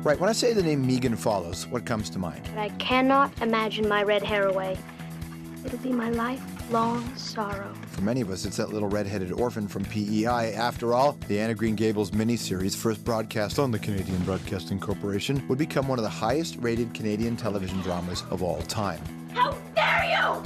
Right, when I say the name Megan Follows, what comes to mind? But I cannot imagine my red hair away. It'll be my lifelong sorrow. For many of us, it's that little red-headed orphan from PEI. After all, the Anne of Green Gables miniseries, first broadcast on the Canadian Broadcasting Corporation, would become one of the highest-rated Canadian television dramas of all time. How dare you!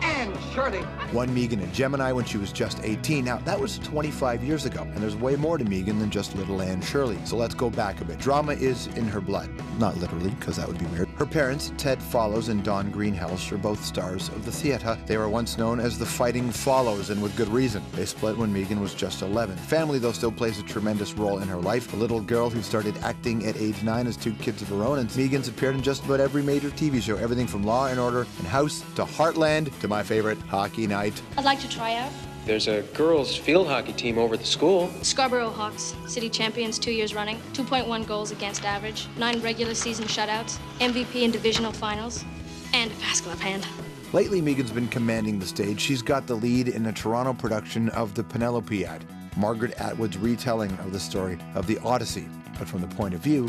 And Shirley. Won Megan a Gemini when she was just 18. Now, that was 25 years ago, and there's way more to Megan than just little Anne Shirley. So let's go back a bit. Drama is in her blood. Not literally, because that would be weird. Her parents, Ted Follows and Dawn Greenhouse, are both stars of the theatre. They were once known as the Fighting Follows, and with good reason. They split when Megan was just 11. Family, though, still plays a tremendous role in her life. The little girl who started acting at age 9 has 2 kids of her own, and Megan's appeared in just about every major TV show, everything from Law & Order and House to Heartland to my favorite, Hockey Night. I'd like to try out. There's a girls' field hockey team over at the school. Scarborough Hawks, city champions 2 years running, 2.1 goals against average, 9 regular season shutouts, MVP in divisional finals, and a pass glove hand. Lately, Megan's been commanding the stage. She's got the lead in a Toronto production of The Penelopiad, Margaret Atwood's retelling of the story of the Odyssey, but from the point of view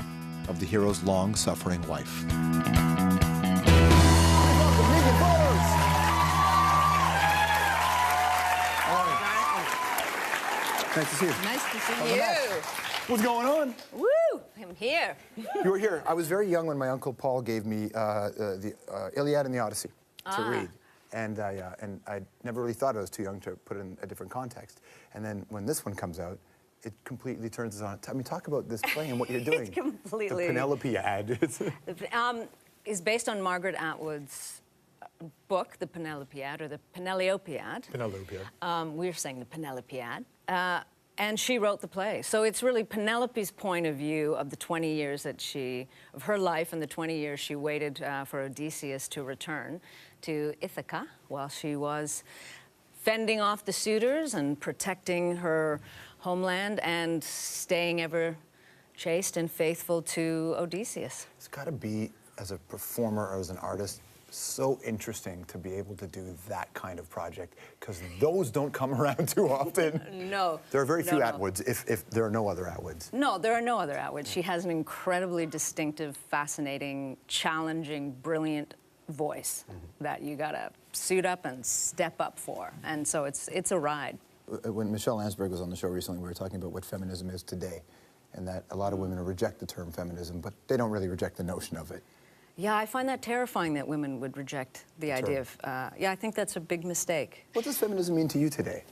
of the hero's long-suffering wife. Nice to see you. Nice to see you. What's going on? Woo! I'm here. You were here. I was very young when my Uncle Paul gave me the Iliad and the Odyssey to read. And I never really thought I was too young to put it in a different context. And then when this one comes out, it completely turns it on. I mean, talk about this play and what you're doing. It's completely... The Penelopiad. Is based on Margaret Atwood's book, The Penelopiad, or the Penelopiad. Penelopiad. We were saying the Penelopiad. And she wrote the play. So it's really Penelope's point of view of the 20 years that of her life and the 20 years she waited for Odysseus to return to Ithaca while she was fending off the suitors and protecting her homeland and staying ever chaste and faithful to Odysseus. It's got to be, as a performer or as an artist, so interesting to be able to do that kind of project, because those don't come around too often. No. There are very few Atwoods, if there are no other Atwoods. No, there are no other Atwoods. She has an incredibly distinctive, fascinating, challenging, brilliant voice that you gotta suit up and step up for. And so it's a ride. When Michelle Landsberg was on the show recently, we were talking about what feminism is today, and that a lot of women reject the term feminism, but they don't really reject the notion of it. Yeah, I find that terrifying that women would reject the idea of, yeah, I think that's a big mistake. What does feminism mean to you today?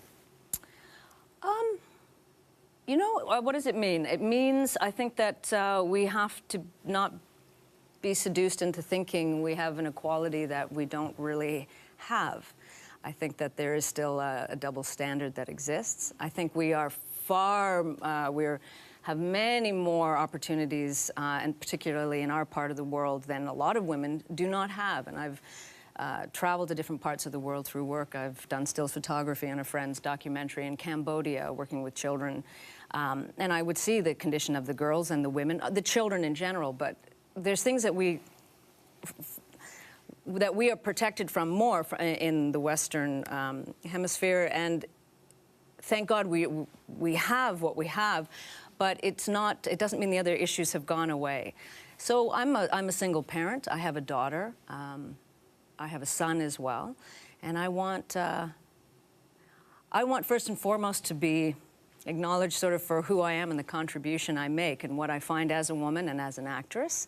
You know, what does it mean? It means, I think that we have to not be seduced into thinking we have an equality that we don't really have. I think that there is still a double standard that exists. I think we are have many more opportunities, and particularly in our part of the world, than a lot of women do not have. And I've traveled to different parts of the world through work. I've done stills photography on a friend's documentary in Cambodia, working with children. And I would see the condition of the girls and the women, the children in general, but there's things that we are protected from more in the Western hemisphere, and thank God we have what we have. But it doesn't mean the other issues have gone away. So I'm a single parent. I have a daughter. I have a son as well. And I want first and foremost to be acknowledged sort of for who I am and the contribution I make and what I find as a woman and as an actress.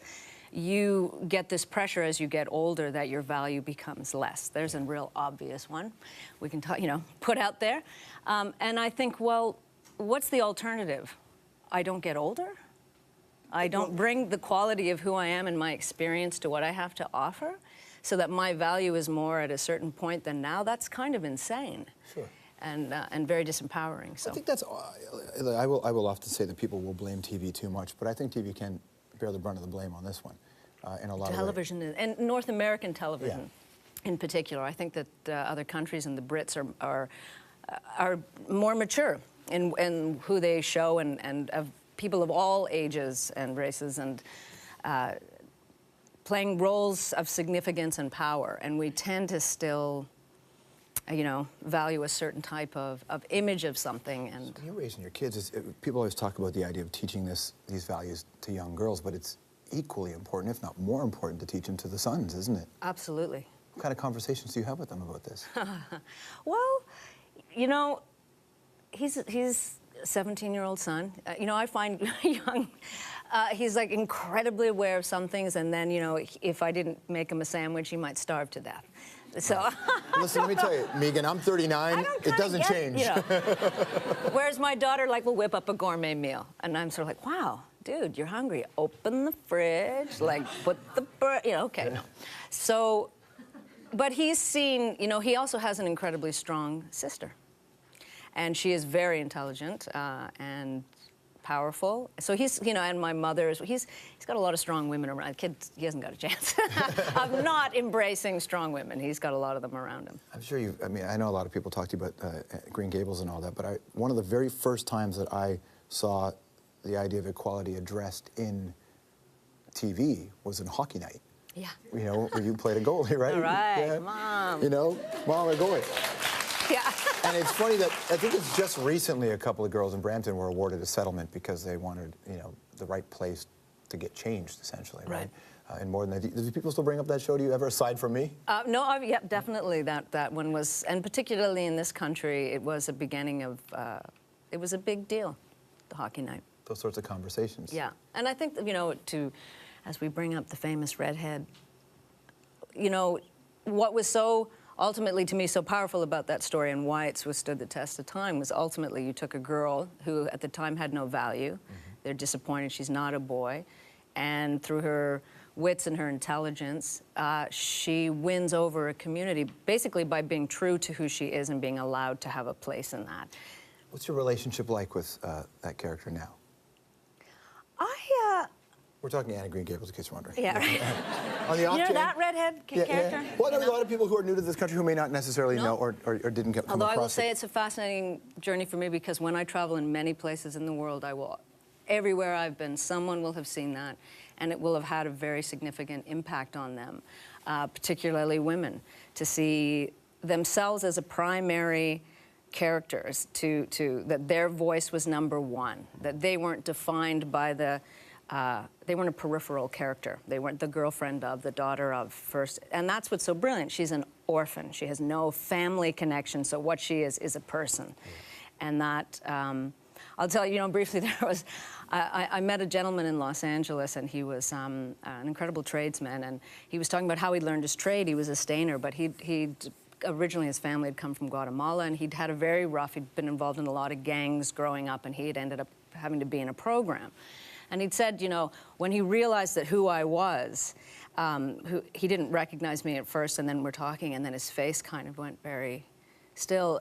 You get this pressure as you get older that your value becomes less. There's a real obvious one we can put out there. And I think, well, what's the alternative? I don't get older. I don't bring the quality of who I am and my experience to what I have to offer, so that my value is more at a certain point than now. That's kind of insane. Sure. And very disempowering. So I think that's. I will often say that people will blame TV too much, but I think TV can bear the brunt of the blame on this one, in a lot of ways. Television and North American television, in particular. I think that other countries and the Brits are more mature in who they show, and of people of all ages and races, and playing roles of significance and power. And we tend to still you know, value a certain type of image of something. And so you're raising your kids. People always talk about the idea of teaching these values to young girls, but it's equally important, if not more important, to teach them to the sons, isn't it? Absolutely. What kind of conversations do you have with them about this? Well, you know, he's a 17-year-old son. You know, I find young, he's like incredibly aware of some things, and then, you know, if I didn't make him a sandwich, he might starve to death. So. Listen, let me tell you, Megan, I'm 39. It doesn't change. You know. Whereas my daughter, like, will whip up a gourmet meal, and I'm sort of like, wow, dude, you're hungry. Open the fridge, like, put the you know, okay. No. So, but he's seen, you know, he also has an incredibly strong sister, and she is very intelligent and powerful. So he's, you know, and my mother is, he's got a lot of strong women around. Kid, he hasn't got a chance of not embracing strong women. He's got a lot of them around him. I'm sure I mean, I know a lot of people talk to you about Green Gables and all that, but one of the very first times that I saw the idea of equality addressed in TV was in Hockey Night. Yeah. You know, where you played a goalie, right? All right, yeah. Mom. You know, Mom, a goalie. Yeah. And it's funny that I think it's just recently a couple of girls in Brampton were awarded a settlement because they wanted, you know, the right place to get changed, essentially, right? And more than that, do people still bring up that show to you ever, aside from me? No, yeah, definitely. That one was, and particularly in this country, it was a beginning of, it was a big deal, the Hockey Night. Those sorts of conversations. Yeah, and I think, you know, as we bring up the famous redhead, you know, what was so ultimately, to me, so powerful about that story and why it withstood the test of time was ultimately you took a girl who at the time had no value. Mm-hmm. They're disappointed she's not a boy. And through her wits and her intelligence, she wins over a community basically by being true to who she is and being allowed to have a place in that. What's your relationship like with that character now? We're talking Anne of Green Gables, in case you're wondering. Yeah. On the off you know chance, that redhead character? Yeah. Well, there's a lot of people who are new to this country who may not necessarily know or didn't come across it. Although I will say it's a fascinating journey for me because when I travel in many places in the world, everywhere I've been, someone will have seen that, and it will have had a very significant impact on them, particularly women, to see themselves as a primary characters, that their voice was number one, that they weren't defined by they weren't a peripheral character. They weren't the girlfriend of, the daughter of first. And that's what's so brilliant. She's an orphan. She has no family connection, so what she is a person. And that, I'll tell you, you know, briefly, I met a gentleman in Los Angeles, and he was an incredible tradesman, and he was talking about how he learned his trade. He was a stainer, but originally his family had come from Guatemala, and he'd had a very rough, he'd been involved in a lot of gangs growing up, and he had ended up having to be in a program. And he'd said, you know, when he realized that who I was, he didn't recognize me at first, and then we're talking, and then his face kind of went very still.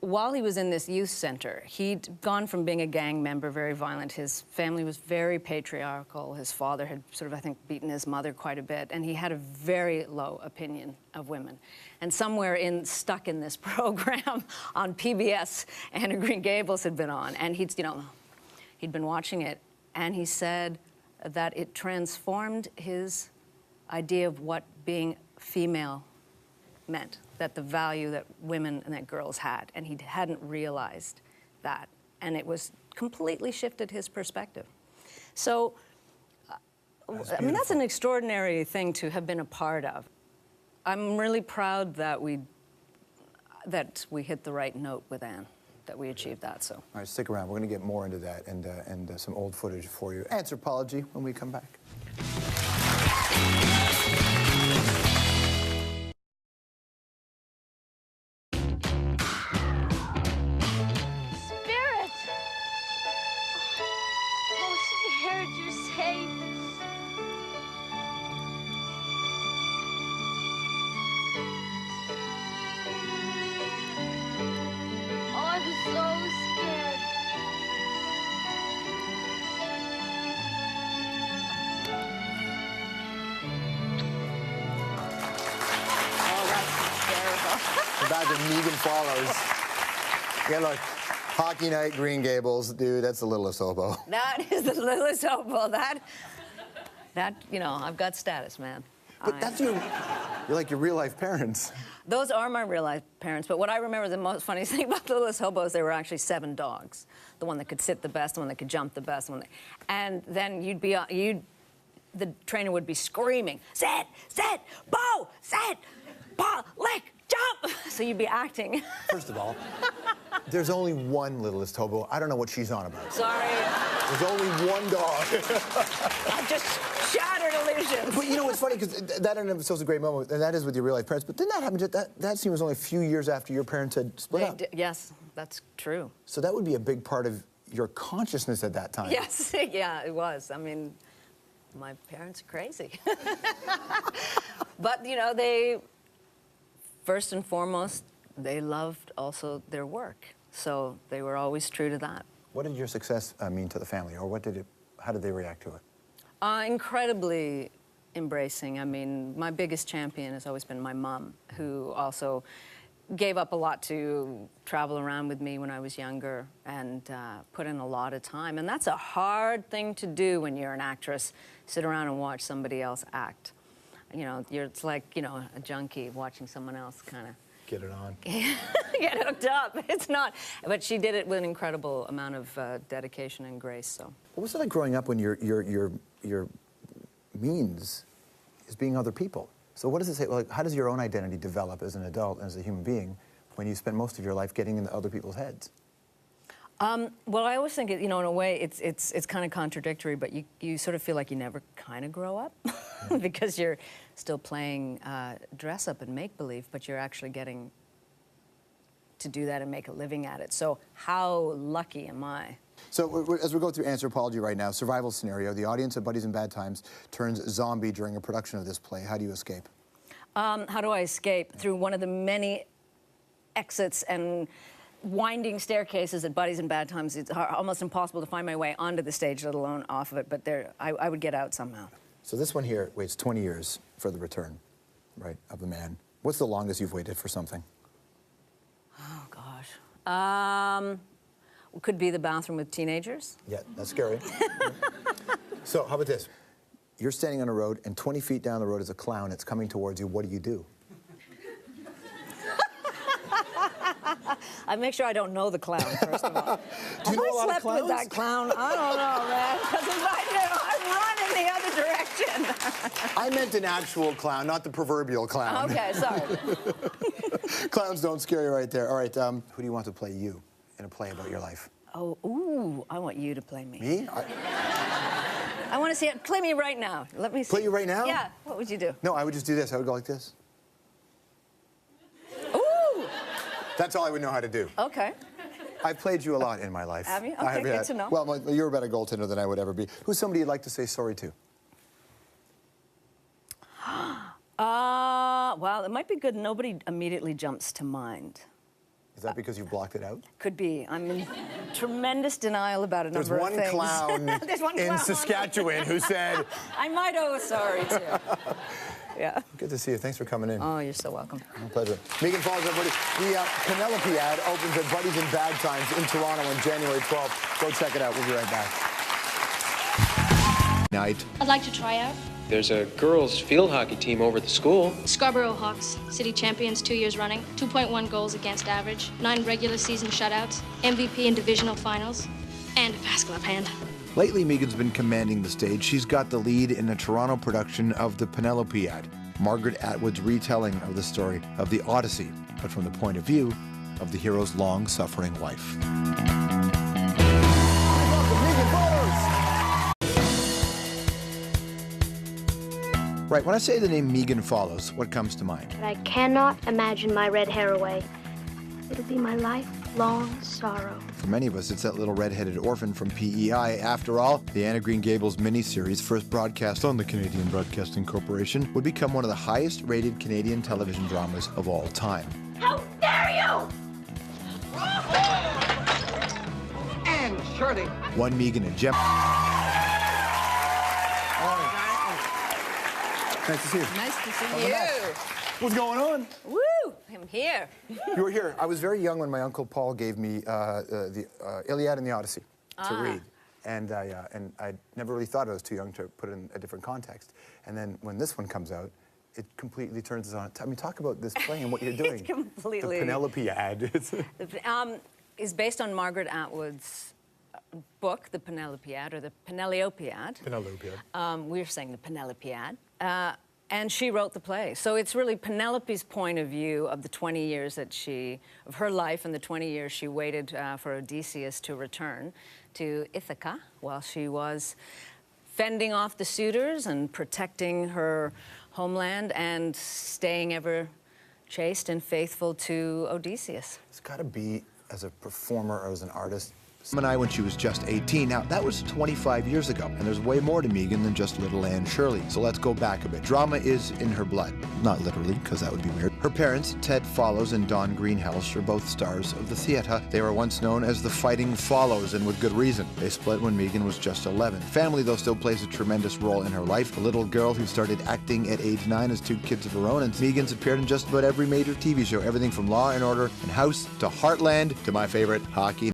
While he was in this youth center, he'd gone from being a gang member, very violent. His family was very patriarchal. His father had sort of, I think, beaten his mother quite a bit, and he had a very low opinion of women. And somewhere stuck in this program on PBS, Anne of Green Gables had been on, and he'd been watching it, and he said that it transformed his idea of what being female meant, that the value that women and that girls had, and he hadn't realized that. And it was completely shifted his perspective. So, I mean, that's an extraordinary thing to have been a part of. I'm really proud that we hit the right note with Anne, that we achieved that, so. All right, stick around. We're going to get more into that and some old footage for you. Anthropology when we come back. Back with Megan Follows. Yeah, look, Hockey Night, Green Gables, dude, that's the littlest hobo. That is the littlest hobo. That, you know, I've got status, man. But that's your You're like your real-life parents. Those are my real-life parents, but what I remember the most funny thing about the Littlest Hobos, there were actually 7 dogs. The one that could sit the best, the one that could jump the best, and then the trainer would be screaming, sit, bow, sit, paw, lick, jump. So you'd be acting. First of all, there's only one Littlest Hobo. I don't know what she's on about. Sorry. There's only one dog. I just shattered illusions. But you know what's funny, because that in itself is a great moment, and that is with your real-life parents, but didn't that happen, that scene was only a few years after your parents had split up. Yes, that's true. So that would be a big part of your consciousness at that time. Yes, yeah, it was. I mean, my parents are crazy. But, you know, they, first and foremost, they loved also their work. So they were always true to that. What did your success mean to the family, or how did they react to it? Incredibly embracing. I mean, my biggest champion has always been my mom, who also gave up a lot to travel around with me when I was younger and put in a lot of time. And that's a hard thing to do when you're an actress, sit around and watch somebody else act. You know, it's like, you know, a junkie watching someone else kind of Get it on. get hooked up. It's not. But she did it with an incredible amount of dedication and grace, so. What was it like growing up when your means is being other people? So what does it say, like, how does your own identity develop as an adult, as a human being, when you spend most of your life getting into other people's heads? Well, I always think, you know, in a way, it's kind of contradictory, but you sort of feel like you never kind of grow up because you're still playing dress-up and make-believe, but you're actually getting to do that and make a living at it. So how lucky am I? So as we go through Anthropology right now, survival scenario, the audience at Buddies in Bad Times turns zombie during a production of this play. How do you escape? How do I escape? Through one of the many exits and winding staircases at Buddies in Bad Times. It's almost impossible to find my way onto the stage, let alone off of it, but I would get out somehow. So this one here waits 20 years for the return, right, of the man. What's the longest you've waited for something? Oh, gosh. Could be the bathroom with teenagers. Yeah, that's scary. So how about this? You're standing on a road, and 20 feet down the road is a clown. It's coming towards you. What do? I make sure I don't know the clown, first of all. Do you know a lot of Have I slept with that clown? I don't know, man. Because if I do, I run in the other direction. I meant an actual clown, not the proverbial clown. Okay, sorry. Clowns don't scare you right there. All right, who do you want to play you in a play about your life? Oh, ooh, I want you to play me. Me? I want to see it. Play me right now. Let me see. Play you right now? Yeah. What would you do? No, I would just do this. I would go like this. Ooh. That's all I would know how to do. Okay. I've played you a lot in my life. Have you? Okay, good to know. Well, you're a better goaltender than I would ever be. Who's somebody you'd like to say sorry to? Well, it might be good. Nobody immediately jumps to mind. Is that because you've blocked it out? Could be. I'm in tremendous denial about a number of things. There's one clown in Saskatchewan who said... I might owe a sorry, too. Yeah. Good to see you. Thanks for coming in. Oh, you're so welcome. My pleasure. Megan Falls, everybody. The Penelope ad opens at Buddies in Bad Times in Toronto on January 12th. Go check it out. We'll be right back. Night. I'd like to try out. There's a girls' field hockey team over at the school. Scarborough Hawks, city champions 2 years running, 2.1 goals against average, 9 regular season shutouts, MVP in divisional finals, and a fast glove hand. Lately, Megan's been commanding the stage. She's got the lead in a Toronto production of the Penelope ad, Margaret Atwood's retelling of the story of the Odyssey, but from the point of view of the hero's long-suffering wife. Right, when I say the name Megan Follows, what comes to mind? But I cannot imagine my red hair away. It'll be my lifelong sorrow. For many of us, it's that little red-headed orphan from PEI. After all, the Anne of Green Gables miniseries, first broadcast on the Canadian Broadcasting Corporation, would become one of the highest-rated Canadian television dramas of all time. How dare you! And Shirley. One Megan and Jem. Nice to see you. Nice to see you. What's going on? Woo! I'm here. You were here. I was very young when my Uncle Paul gave me the Iliad and the Odyssey to read. And I never really thought I was too young to put it in a different context. And then when this one comes out, it completely turns us on. I mean, talk about this play and what you're doing. It's completely... The Penelopiad. Is based on Margaret Atwood's book, The Penelopiad, or the Penelopiad. Penelopiad. We're saying the Penelopiad. And she wrote the play. So it's really Penelope's point of view of the 20 years of her life and the 20 years she waited for Odysseus to return to Ithaca while she was fending off the suitors and protecting her homeland and staying ever chaste and faithful to Odysseus. It's got to be, as a performer or as an artist, and I when she was just 18. Now, that was 25 years ago, and there's way more to Megan than just little Anne Shirley. So let's go back a bit. Drama is in her blood. Not literally, because that would be weird. Her parents, Ted Follows and Dawn Greenhouse, are both stars of the theatre. They were once known as the Fighting Follows, and with good reason. They split when Megan was just 11. Family, though, still plays a tremendous role in her life. A little girl who started acting at age 9 has 2 kids of her own, and Megan's appeared in just about every major TV show, everything from Law and Order and House to Heartland to my favorite, hockey.